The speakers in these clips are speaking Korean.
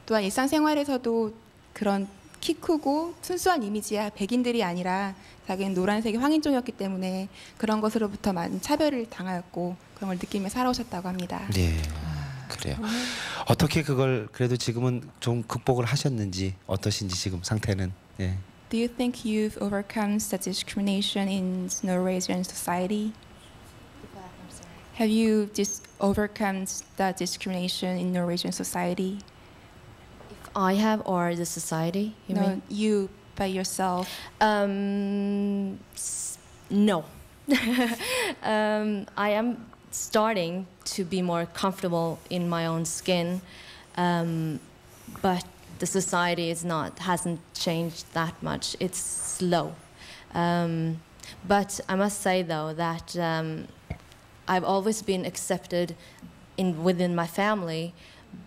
또한 일상생활에서도 그런 키 크고 순수한 이미지야 백인들이 아니라 자기는 노란색이 황인종이었기 때문에 그런 것으로부터 많은 차별을 당하였고 그런 걸 느끼며 살아오셨다고 합니다. 네, 그래요. 어떻게 그걸 그래도 지금은 좀 극복을 하셨는지 어떠신지 지금 상태는. 예. Do you think you've overcome such discrimination in Norwegian society? Have you overcome the discrimination in Norwegian society? If I have or the society, you No, mean? you by yourself. No. I am starting to be more comfortable in my own skin, but the society hasn't changed that much. It's slow. But I must say though that I've always been accepted within my family,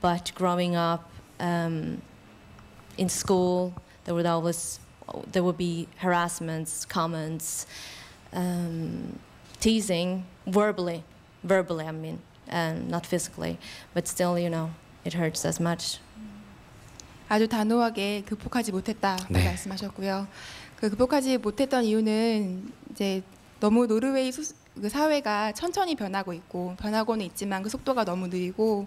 but growing up in school, there would be harassments, comments, teasing, verbally, I mean, not physically, but still, it hurts as much. 아주 단호하게 극복하지 못했다고 네. 말씀하셨고요. 그 극복하지 못했던 이유는 이제 너무 노르웨이 그 사회가 천천히 변하고 있고 변하고는 있지만 그 속도가 너무 느리고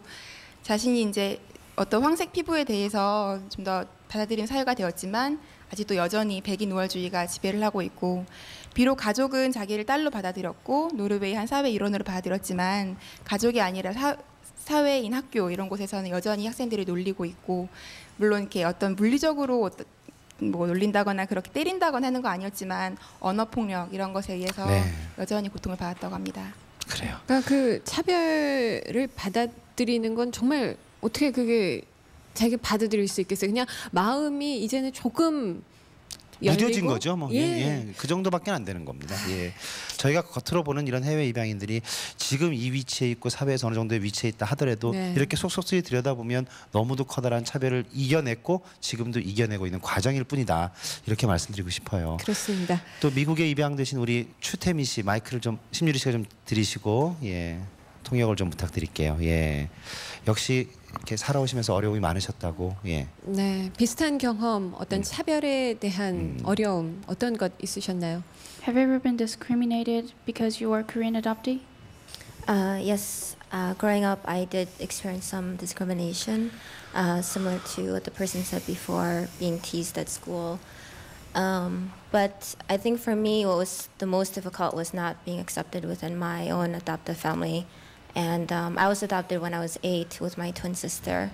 자신이 이제 어떤 황색 피부에 대해서 좀 더 받아들인 사회가 되었지만 아직도 여전히 백인 우월주의가 지배를 하고 있고 비록 가족은 자기를 딸로 받아들였고 노르웨이 한 사회 일원으로 받아들였지만 가족이 아니라 사회인 학교 이런 곳에서는 여전히 학생들이 놀리고 있고 물론 이렇게 어떤 물리적으로 뭐 놀린다거나 그렇게 때린다거나 하는 거 아니었지만 언어 폭력 이런 것에 의해서 네. 여전히 고통을 받았다고 합니다. 그래요. 그러니까 그 차별을 받아들이는 건 정말 어떻게 그게 자기가 받아들일 수 있겠어요? 그냥 마음이 이제는 조금 무뎌진 열리고? 거죠, 뭐. 예. 예. 그 정도밖에 안 되는 겁니다. 예. 저희가 겉으로 보는 이런 해외 입양인들이 지금 이 위치에 있고 사회에서 어느 정도의 위치에 있다 하더라도 네. 이렇게 속속들이 들여다보면 너무도 커다란 차별을 이겨냈고 지금도 이겨내고 있는 과정일 뿐이다. 이렇게 말씀드리고 싶어요. 그렇습니다. 또 미국에 입양되신 우리 추태미 씨 마이크를 좀 심유리 씨가 좀 드리시고 예. 통역을 좀 부탁드릴게요. 예. 역시 이렇게 살아오시면서 어려움이 많으셨다고. 예. 네, 비슷한 경험, 어떤 차별에 대한 어려움 어떤 것 있으셨나요? Have you ever been discriminated because you are Korean adoptee? Yes, growing up, I did experience some discrimination, similar to what the person said before, being teased at school. But I think for me, what was the most difficult was not being accepted within my own adoptive family. And I was adopted when I was 8 with my twin sister,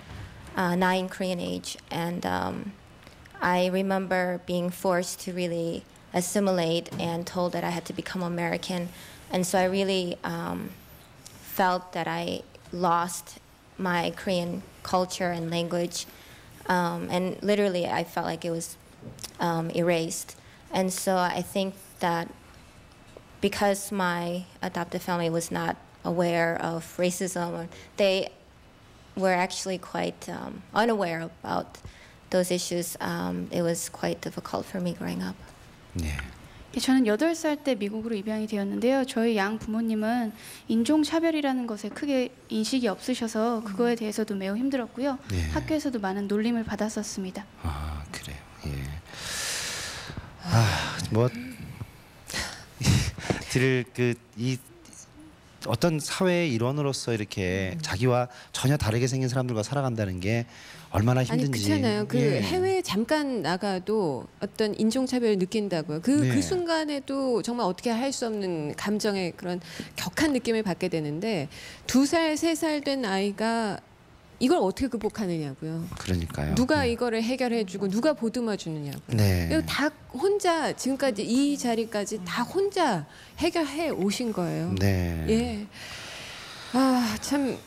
9 Korean age. And I remember being forced to really assimilate and told that I had to become American. And so I really felt that I lost my Korean culture and language. And literally, I felt like it was erased. And so I think that because my adoptive family was not aware of racism, they were actually quite unaware about those issues. It was quite difficult for me growing up. 네. 저는 8살 때 미국으로 입양이 되었는데요. 저희 양 부모님은 인종차별이라는 것에 크게 인식이 없으셔서 그거에 대해서도 매우 힘들었고요. 네. 학교에서도 많은 놀림을 받았었습니다. 아, 그래요. 예. 아, 뭐 들을 이 어떤 사회의 일원으로서 이렇게 자기와 전혀 다르게 생긴 사람들과 살아간다는 게 얼마나 아니 힘든지. 그렇잖아요. 그 예. 해외에 잠깐 나가도 어떤 인종차별을 느낀다고요. 그 네. 순간에도 정말 어떻게 할 수 없는 감정의 그런 격한 느낌을 받게 되는데 2살, 3살 된 아이가 이걸 어떻게 극복하느냐고요. 그러니까요. 누가 이거를 해결해주고 누가 보듬어 주느냐고요. 네. 이거 다 혼자 지금까지 이 자리까지 다 혼자 해결해 오신 거예요. 네. 예. 아 참.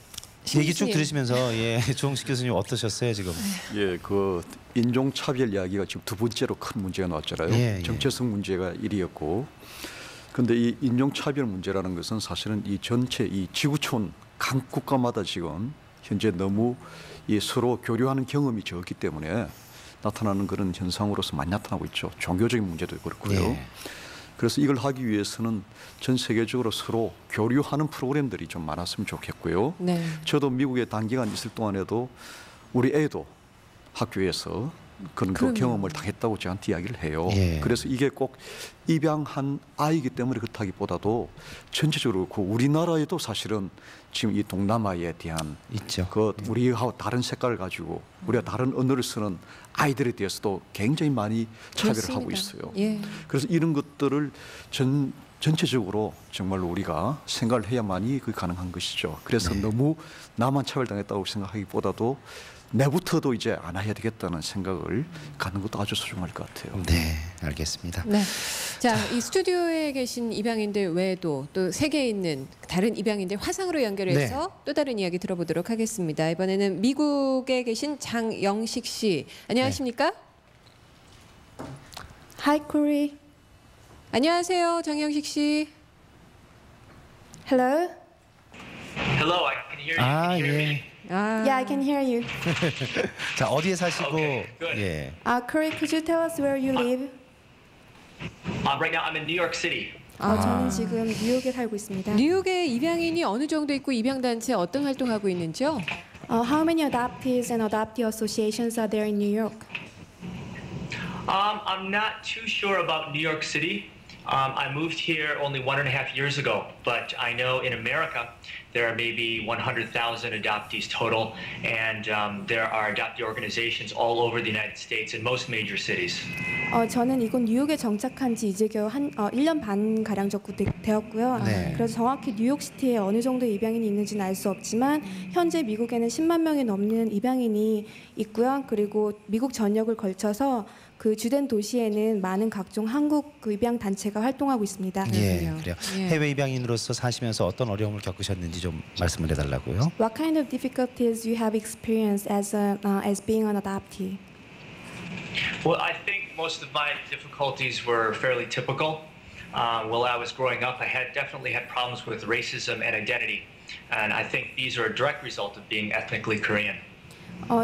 얘기 쭉 들으시면서 예, 조홍식 교수님 어떠셨어요 지금? 예, 그 인종차별 이야기가 지금 두 번째로 큰 문제가 나왔잖아요. 예, 예. 정체성 문제가 1위였고, 그런데 이 인종차별 문제라는 것은 사실은 이 전체 이 지구촌 각 국가마다 지금 현재 너무 이 서로 교류하는 경험이 적기 때문에 나타나는 그런 현상으로서 많이 나타나고 있죠. 종교적인 문제도 그렇고요. 예. 그래서 이걸 하기 위해서는 전 세계적으로 서로 교류하는 프로그램들이 좀 많았으면 좋겠고요. 네. 저도 미국에 단기간 있을 동안에도 우리 애도 학교에서 그런 그 그럼요. 경험을 당했다고 저한테 이야기를 해요. 예. 그래서 이게 꼭 입양한 아이기 때문에 그렇다기보다도 전체적으로 그 우리나라에도 사실은 지금 이 동남아에 대한 있죠. 그 우리하고 다른 색깔을 가지고 우리가 다른 언어를 쓰는 아이들에 대해서도 굉장히 많이 차별을 하고 그렇습니다. 있어요. 예. 그래서 이런 것들을 전체적으로 정말로 우리가 생각을 해야만이 그게 가능한 것이죠. 그래서 너무 나만 차별당했다고 생각하기보다도 내부터도 이제 안 해야 되겠다는 생각을 갖는 것도 아주 소중할 것 같아요. 네, 알겠습니다. 네. 자, 이 스튜디오에 계신 입양인들 외에도 또 세계에 있는 다른 입양인들 화상으로 연결해서 또 다른 이야기 들어보도록 하겠습니다. 이번에는 미국에 계신 장영식 씨. 안녕하십니까? Hi, Corey. 안녕하세요, 장영식 씨. Hello. Hello, I can hear you. 아, Can you hear 예. me? 아, Yeah, I can hear you. 자, 어디에 사시고 Okay, good. 예. Corey, could you tell us where you live? Right now, I'm in New York City. 저는 지금 뉴욕에 살고 있습니다. 뉴욕에 입양인이 어느 정도 있고 입양 단체 어떤 활동하고 있는지요? How many adoptees and adoptee associations are there in New York? I'm not too sure about New York City. I moved here only 1.5 years ago, but I know in America there are maybe 100,000 adoptees total, and there are adoptee organizations all over the United States in most major cities. 저는 이곳 뉴욕에 정착한 지 이제 겨우 1년 반 가량 정도 되었고요. 네. 그래서 정확히 뉴욕시티에 어느 정도 입양인이 있는지는 알 수 없지만 현재 미국에는 10만 명이 넘는 입양인이 있고요. 그리고 미국 전역을 걸쳐서 그 주된 도시에는 많은 각종 한국 그 입양 단체가 활동하고 있습니다. 예, 그래요. 그래요. 예. 해외 입양인으로서 사시면서 어떤 어려움을 겪으셨는지 좀 말씀을 해달라고요. What kind of difficulties you have experienced as being an adoptee? Well, I think most of my difficulties were fairly typical. While I was growing up, I definitely had problems with racism and identity, and I think these are a direct result of being ethnically Korean.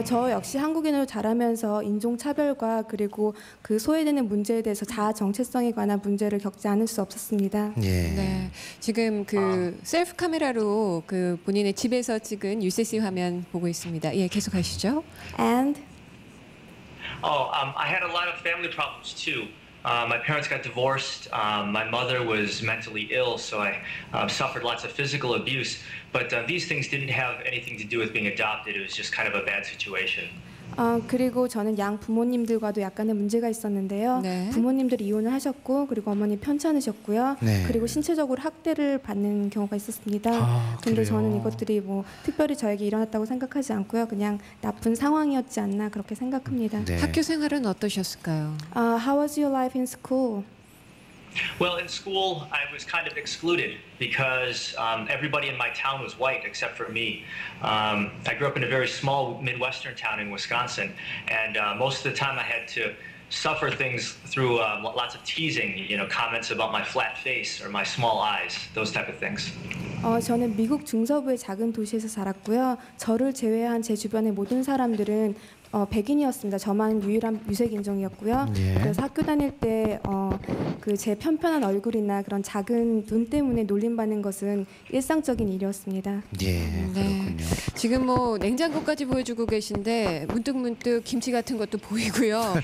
저 역시 한국인으로 자라면서 인종 차별과 그리고 그 소외되는 문제에 대해서 자아 정체성에 관한 문제를 겪지 않을 수 없었습니다. 예. 네, 지금 그 셀프 카메라로 그 본인의 집에서 찍은 UCC 화면 보고 있습니다. 예, 계속하시죠. And I had a lot of family problems too. My parents got divorced. My mother was mentally ill, so I suffered lots of physical abuse. But these things didn't have anything to do with being adopted. It was just kind of a bad situation. 그리고 저는 양 부모님들과도 약간의 문제가 있었는데요. 네. 부모님들이 이혼을 하셨고 그리고 어머니 편찮으셨고요. 네. 그리고 신체적으로 학대를 받는 경우가 있었습니다. 그래요? 근데 저는 이것들이 뭐 특별히 저에게 일어났다고 생각하지 않고요. 그냥 나쁜 상황이었지 않나 그렇게 생각합니다. 네. 학교 생활은 어떠셨을까요? How was your life in school? Well, in school, I was kind of excluded because everybody in my town was white except for me. I grew up in a very small Midwestern town in Wisconsin, and most of the time I had to suffer things through lots of teasing, comments about my flat face or my small eyes, those type of things. 저는 미국 중서부의 작은 도시에서 자랐고요. 저를 제외한 제 주변의 모든 사람들은 백인이었습니다. 저만 유일한 유색 인종이었고요. 예. 그래서 학교 다닐 때 그 제 편편한 얼굴이나 그런 작은 눈 때문에 놀림받는 것은 일상적인 일이었습니다. 예, 그렇군요. 지금 뭐 냉장고까지 보여주고 계신데 문득문득 김치 같은 것도 보이고요.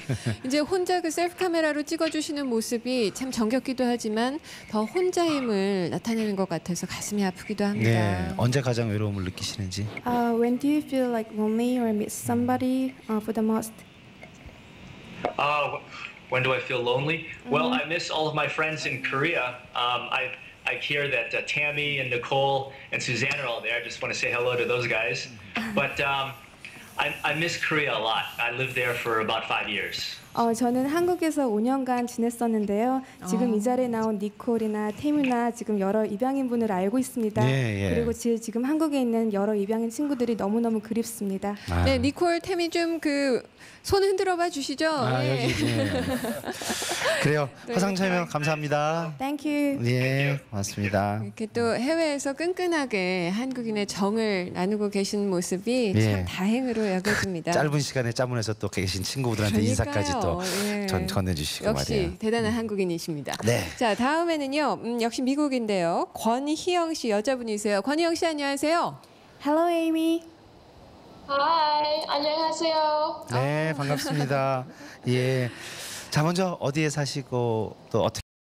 이제 혼자 그 셀프 카메라로 찍어주시는 모습이 참 정겹기도 하지만 더 혼자임을 나타내는 것 같아서 가슴이 아프기도 합니다. 네, 언제 가장 외로움을 느끼시는지. When do you feel like lonely or miss somebody for the most? When do I feel lonely? Well, I miss all of my friends in Korea. I hear that Tammy and Nicole and Suzanne are all there. I just want to say hello to those guys. But I miss Korea a lot. I lived there for about 5 years. 저는 한국에서 5년간 지냈었는데요. 지금 이 자리에 나온 니콜이나 태미나 지금 여러 입양인 분을 알고 있습니다. 예, 예. 그리고 지금 한국에 있는 여러 입양인 친구들이 너무너무 그립습니다. 네, 니콜, 태미 좀 그 손 흔들어봐 주시죠. 예. 여기. 예. 그래요. 화상 참여 감사합니다. Thank you. 예, 고맙습니다. 이렇게 또 해외에서 끈끈하게 한국인의 정을 나누고 계신 모습이 예. 참 다행으로 여겨집니다. 짧은 시간에 짜문에서 또 계신 친구들한테 인사까지 또 예. 전해주시고 역시 말이에요. 대단한 한국인이십니다. 네. 자, 다음에는요. 역시 미국인데요. 권희영 씨 여자분이세요. 권희영 씨 안녕하세요. Hello, Amy. Hi, 안녕하세요. 네, 반갑습니다. 예. 자, 먼저 어디에 사시고 또 어떻게